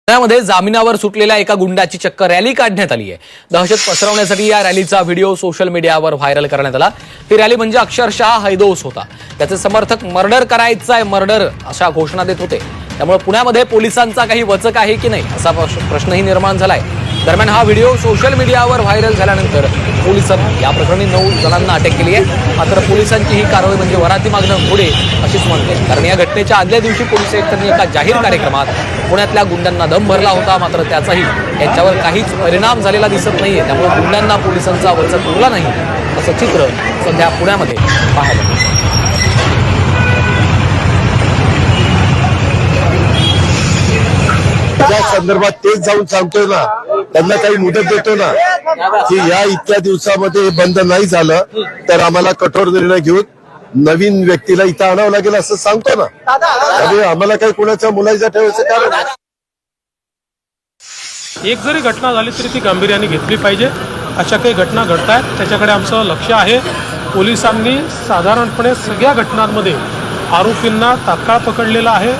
पुण्यामध्ये जामिनावर सुटलेल्या एका गुंडाची चक्क रॅली काढण्यात आली आहे। दहशत पसरवण्यासाठी या रॅलीचा व्हिडिओ सोशल मीडियावर व्हायरल करण्यात आला। ही रॅली म्हणजे अक्षरशः हैदोस होता। त्याचे समर्थक मर्डर करायचाय मर्डर अशा घोषणा देत होते। त्यामुळे पुण्यामध्ये पोलिसांचा काही वचक आहे की नाही असा प्रश्नही निर्माण झालाय। दरम्यान हा व्हिडिओ सोशल मीडियावर व्हायरल झाल्यानंतर पोलिसांनी या प्रकरणी 9 जणांना अटक केली आहे। मात्र पोलिसांची ही कारवाई म्हणजे वराती मागणं पुढे अशीच म्हणते, कारण या घटनेच्या आदल्या दिवशी पोलीस आयुक्तांनी एका जाहीर कार्यक्रमात पुण्यातल्या गुंडांना दम भरला होता। मात्र त्याचाही यांच्यावर काहीच परिणाम झालेला दिसत नाहीये। त्यामुळे गुंडांना पोलिसांचा वचक उरला नाही असं चित्र सध्या पुण्यामध्ये पाहायला मिळतं। त्या संदर्भात तेच जाऊन सांगतोय ना, त्यांना काही मुदत देतो ना की या इतक्या दिवसामध्ये बंद नाही झालं तर आम्हाला कठोर निर्णय घेऊन नवीन व्यक्तीला इथं आणावं लागेल असं सांगतो ना। त्यामुळे आम्हाला काही कुणाच्या मुलाच्या ठेवायचं कारण नाही। एक जरी घटना झाली तरी ती गांभीर्याने घेतली पाहिजे। अशा काही घटना घडत आहेत त्याच्याकडे आमचं लक्ष आहे। पोलिसांनी साधारणपणे सगळ्या घटनांमध्ये आरोपींना तात्काळ पकडलेलं आहे।